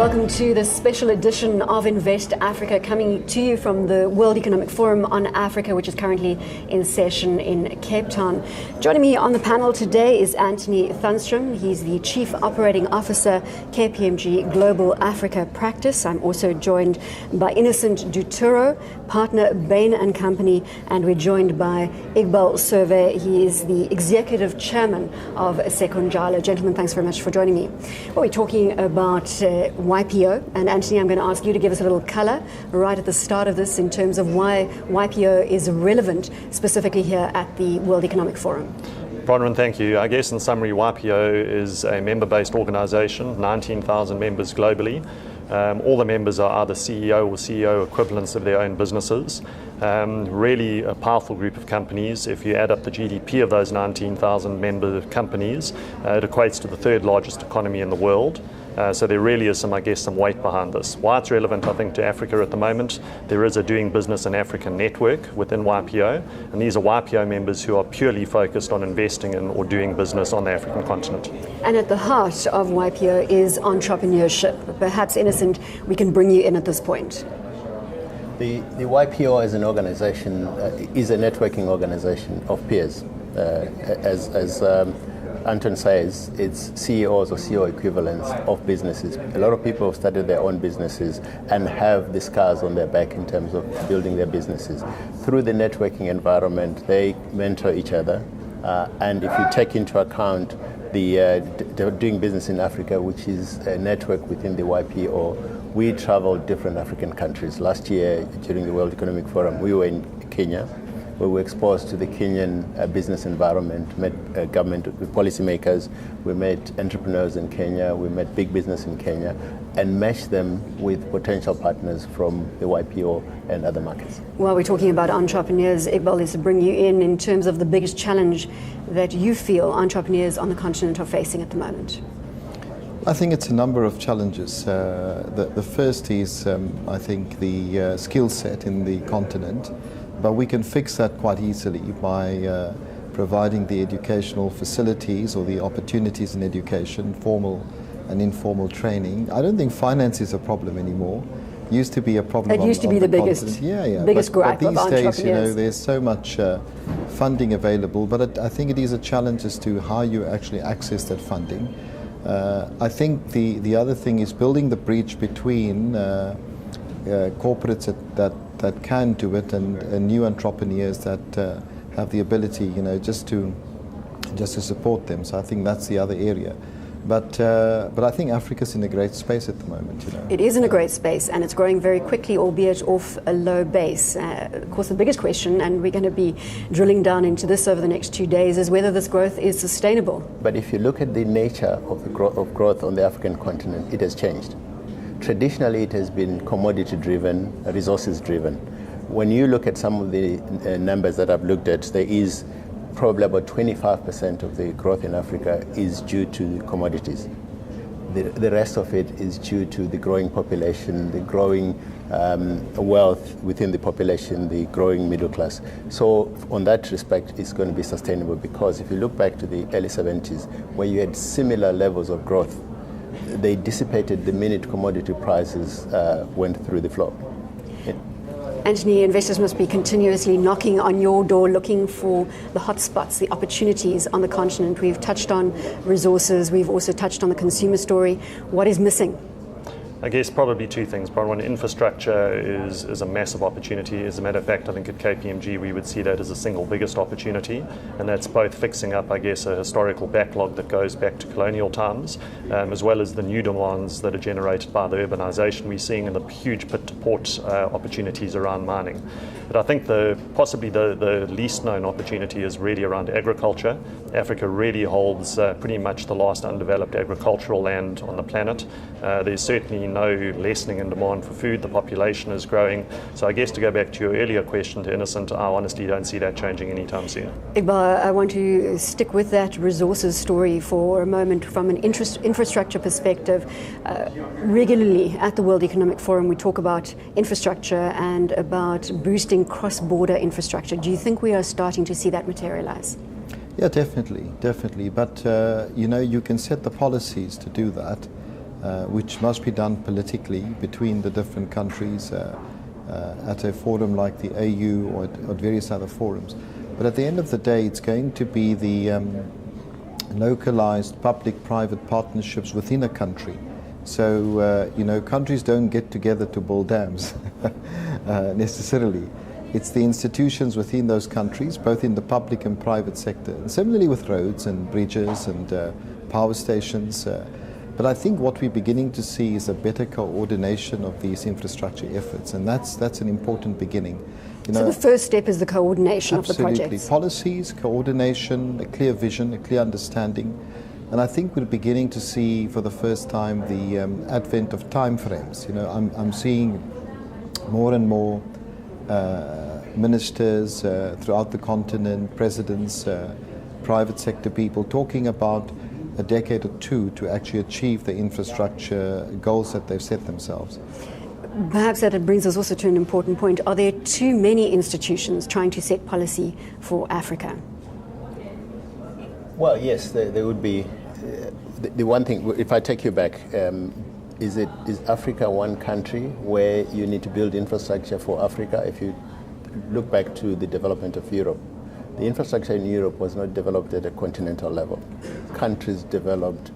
welcome to this special edition of Invest Africa, coming to you from the World Economic Forum on Africa, which is currently in session in Cape Town. Joining me on the panel today is Anthony Thunstrom. He's the Chief Operating Officer, KPMG Global Africa Practice. I'm also joined by Dutiro, partner Bain Company, and we're joined by Iqbal Surve. He is the Executive Chairman of Sekunjalo. Gentlemen, thanks very much for joining me. Well, we're talking about YPO, and Anthony, I'm going to ask you to give us a little colour right at the start of this in terms of why YPO is relevant specifically here at the World Economic Forum. BRONWYN, thank you. I guess in summary, YPO is a member-based organisation, 19,000 members globally. All the members are either CEO or CEO equivalents of their own businesses. Really a powerful group of companies. If you add up the GDP of those 19,000 member companies, it equates to the third largest economy in the world. So there really is some weight behind this. Why it's relevant, I think, to Africa at the moment, there is a Doing Business in Africa network within YPO, and these are YPO members who are purely focused on investing in or doing business on the African continent. And at the heart of YPO is entrepreneurship. Perhaps, Innocent, we can bring you in at this point. The YPO as an organization is a networking organization of peers. As Anton says, it's CEOs or CEO equivalents of businesses. A lot of people have started their own businesses and have the scars on their back in terms of building their businesses. Through the networking environment, they mentor each other. And if you take into account the Doing Business in Africa, which is a network within the YPO, we traveled different African countries. Last year, during the World Economic Forum, we were in Kenya. We were exposed to the Kenyan business environment, met government policymakers, we met entrepreneurs in Kenya, we met big business in Kenya, and matched them with potential partners from the YPO and other markets. While we're talking about entrepreneurs, Iqbal, is to bring you in terms of the biggest challenge that you feel entrepreneurs on the continent are facing at the moment. I think it's a number of challenges. The first is, I think, the skill set in the continent. But we can fix that quite easily by providing the educational facilities or the opportunities in education, formal and informal training. I don't think finance is a problem anymore. It used to be a problem. It used to be the biggest gripe of entrepreneurs. But these days, there's so much funding available. But I think it is a challenge as to how you actually access that funding. I think the other thing is building the bridge between corporates that can do it and new entrepreneurs that have the ability, just to support them. So I think that's the other area. But I think Africa's in a great space at the moment. It is in a great space, and it's growing very quickly, albeit off a low base. Of course, the biggest question, and we're going to be drilling down into this over the next 2 days, is whether this growth is sustainable. But if you look at the nature of the growth on the African continent, it has changed. Traditionally, it has been commodity-driven, resources-driven. When you look at some of the numbers that I've looked at, there is probably about 25% of the growth in Africa is due to commodities. The rest of it is due to the growing population, the growing wealth within the population, the growing middle class. So on that respect, it's going to be sustainable, because if you look back to the early 70s, where you had similar levels of growth, they dissipated the minute commodity prices went through the floor. Yeah. Anthony, investors must be continuously knocking on your door looking for the hotspots, the opportunities on the continent. We've touched on resources, we've also touched on the consumer story. What is missing? I guess probably two things. One, infrastructure is a massive opportunity. As a matter of fact, I think at KPMG we would see that as the single biggest opportunity, and that's both fixing up, a historical backlog that goes back to colonial times, as well as the new demands that are generated by the urbanisation we're seeing and the huge pit-to-port opportunities around mining. But I think possibly the least known opportunity is really around agriculture. Africa really holds pretty much the last undeveloped agricultural land on the planet. There's certainly no lessening in demand for food. The population is growing. So I guess to go back to your earlier question to Innocent, I honestly don't see that changing anytime soon. Iqbal, I want to stick with that resources story for a moment from an infrastructure perspective. Regularly at the World Economic Forum we talk about infrastructure and about boosting cross-border infrastructure. Do you think we are starting to see that materialize? Yeah, definitely. But, you can set the policies to do that. which must be done politically between the different countries at a forum like the AU or at various other forums. But at the end of the day, it's going to be the localized public-private partnerships within a country. So, countries don't get together to build dams necessarily. It's the institutions within those countries, both in the public and private sector. And similarly with roads and bridges and power stations. But I think what we're beginning to see is a better coordination of these infrastructure efforts, and that's an important beginning. So the first step is the coordination of the projects. Absolutely. Policies, coordination, a clear vision, a clear understanding. And I think we're beginning to see for the first time the advent of timeframes. I'm seeing more and more ministers throughout the continent, presidents, private sector people talking about a decade or two to actually achieve the infrastructure goals that they've set themselves. Perhaps that brings us also to an important point. Are there too many institutions trying to set policy for Africa? Well, yes, there would be. The one thing, if I take you back, is Africa one country where you need to build infrastructure for Africa? If you look back to the development of Europe, the infrastructure in Europe was not developed at a continental level. Countries developed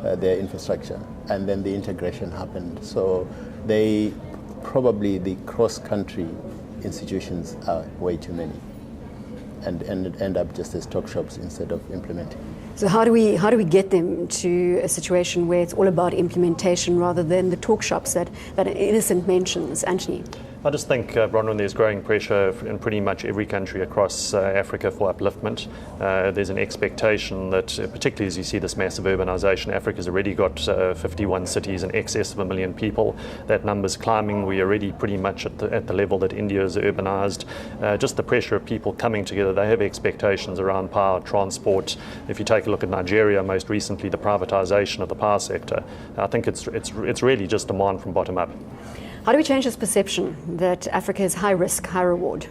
their infrastructure, and then the integration happened. So the cross-country institutions are way too many, and end up just as talk shops instead of implementing. So how do we get them to a situation where it's all about implementation rather than the talk shops that Innocent mentions, Anthony? I just think, Bronwyn, there's growing pressure in pretty much every country across Africa for upliftment. There's an expectation that, particularly as you see this massive urbanisation, Africa's already got 51 cities in excess of 1 million people. That number's climbing. We're already pretty much at the level that India is urbanised. Just the pressure of people coming together. They have expectations around power, transport. If you take a look at Nigeria, most recently, the privatisation of the power sector. I think it's really just demand from bottom up. How do we change this perception that Africa is high risk, high reward?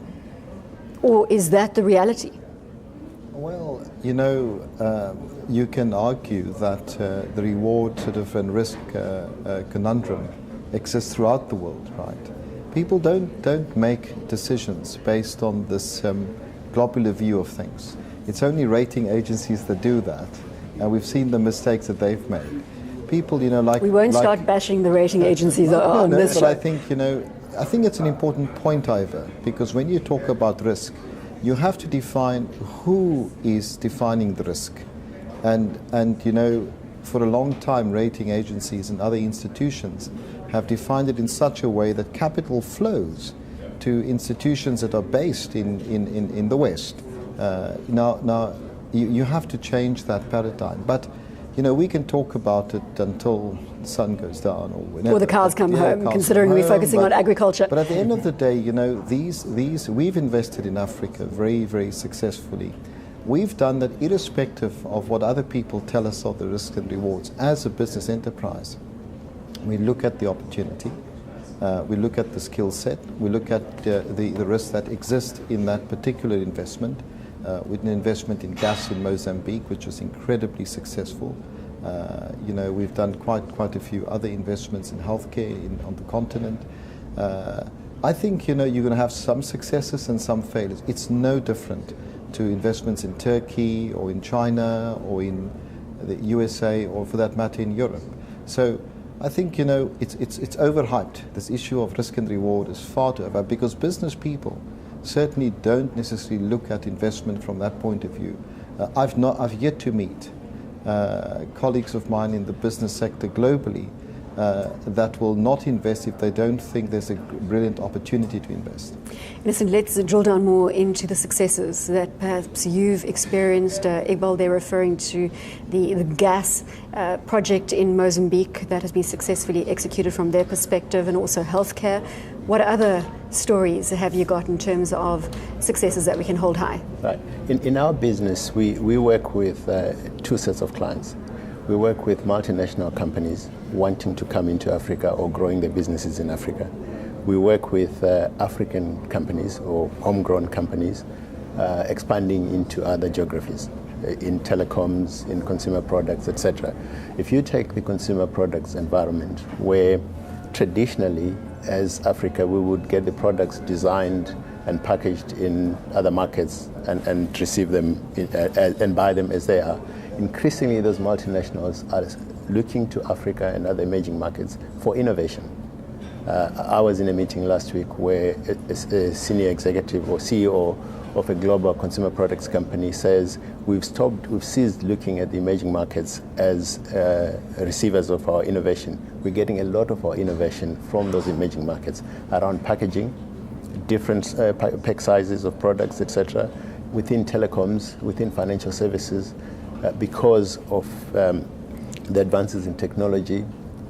Or is that the reality? Well, you can argue that the reward sort of and risk conundrum exists throughout the world, right? People don't make decisions based on this globular view of things. It's only rating agencies that do that, and we've seen the mistakes that they've made. People, we won't start bashing the rating agencies on this show. But I think it's an important point, Ivor, because when you talk about risk, you have to define who is defining the risk, and for a long time, rating agencies and other institutions have defined it in such a way that capital flows to institutions that are based in the West. Now you have to change that paradigm, but. We can talk about it until the sun goes down or whenever. Or the cows come home, considering we're focusing on agriculture. But at the end of the day, these we've invested in Africa very, very successfully. We've done that irrespective of what other people tell us of the risks and rewards. As a business enterprise, we look at the opportunity, we look at the skill set, we look at the risks that exist in that particular investment. With an investment in gas in Mozambique, which was incredibly successful. We've done quite a few other investments in healthcare on the continent. I think you're going to have some successes and some failures. It's no different to investments in Turkey or in China or in the USA or, for that matter, in Europe. So I think it's overhyped. This issue of risk and reward is far too overhyped because business people certainly don't necessarily look at investment from that point of view. I've yet to meet colleagues of mine in the business sector globally that will not invest if they don't think there's a brilliant opportunity to invest. Listen, let's drill down more into the successes that perhaps you've experienced. Iqbal, they're referring to the gas project in Mozambique that has been successfully executed from their perspective, and also healthcare. What other stories have you got in terms of successes that we can hold high? Right. In our business, we work with two sets of clients. We work with multinational companies wanting to come into Africa or growing their businesses in Africa. We work with African companies or homegrown companies expanding into other geographies. in telecoms, in consumer products, etc. If you take the consumer products environment, where traditionally as Africa we would get the products designed and packaged in other markets and receive them and buy them as they are, increasingly those multinationals are looking to Africa and other emerging markets for innovation. I was in a meeting last week where a senior executive or CEO of a global consumer products company says we've ceased looking at the emerging markets as receivers of our innovation. We're getting a lot of our innovation from those emerging markets around packaging, different pack sizes of products, etc., within telecoms, within financial services, because of the advances in technology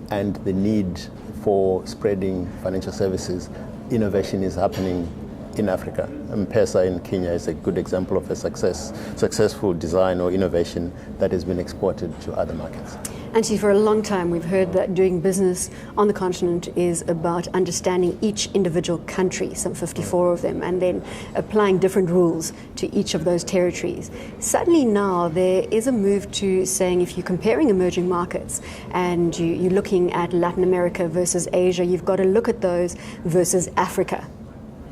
and the need for spreading financial services. Innovation is happening in Africa. M-Pesa in Kenya is a good example of a successful design or innovation that has been exported to other markets. Anthony, for a long time we've heard that doing business on the continent is about understanding each individual country, some 54 of them, and then applying different rules to each of those territories. Suddenly now there is a move to saying if you're comparing emerging markets and you're looking at Latin America versus Asia, you've got to look at those versus Africa.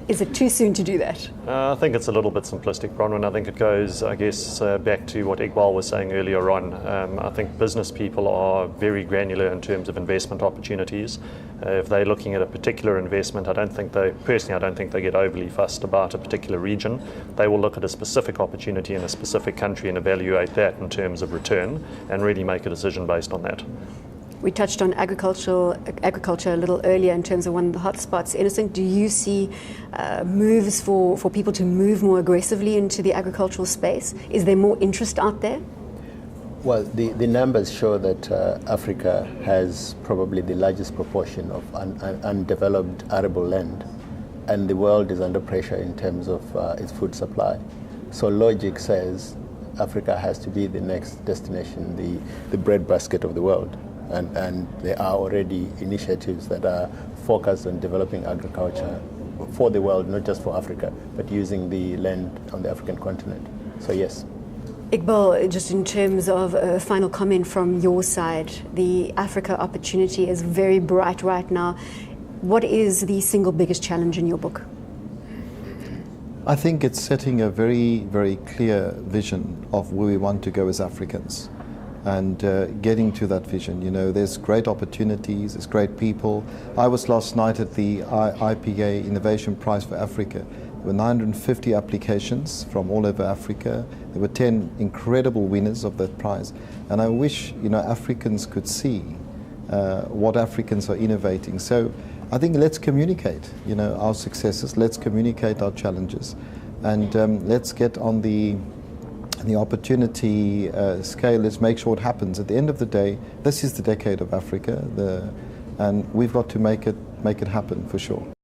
Is it too soon to do that? I think it's a little bit simplistic, Bronwyn. I think it goes, back to what Iqbal was saying earlier on. I think business people are very granular in terms of investment opportunities. If they're looking at a particular investment, I don't think they get overly fussed about a particular region. They will look at a specific opportunity in a specific country and evaluate that in terms of return and really make a decision based on that. We touched on agriculture a little earlier in terms of one of the hotspots. Innocent, do you see moves for people to move more aggressively into the agricultural space? Is there more interest out there? Well, the numbers show that Africa has probably the largest proportion of undeveloped arable land, and the world is under pressure in terms of its food supply. So logic says Africa has to be the next destination, the breadbasket of the world. And there are already initiatives that are focused on developing agriculture for the world, not just for Africa, but using the land on the African continent. So yes. Iqbal, just in terms of a final comment from your side, the Africa opportunity is very bright right now. What is the single biggest challenge in your book? I think it's setting a very, very clear vision of where we want to go as Africans. And getting to that vision. You know, there's great opportunities, there's great people. I was last night at the IPA Innovation Prize for Africa. There were 950 applications from all over Africa. There were 10 incredible winners of that prize. And I wish, Africans could see what Africans are innovating. So I think let's communicate, our successes, let's communicate our challenges, and let's get on the opportunity scale. Let's make sure it happens. At the end of the day, this is the decade of Africa, and we've got to make it happen for sure.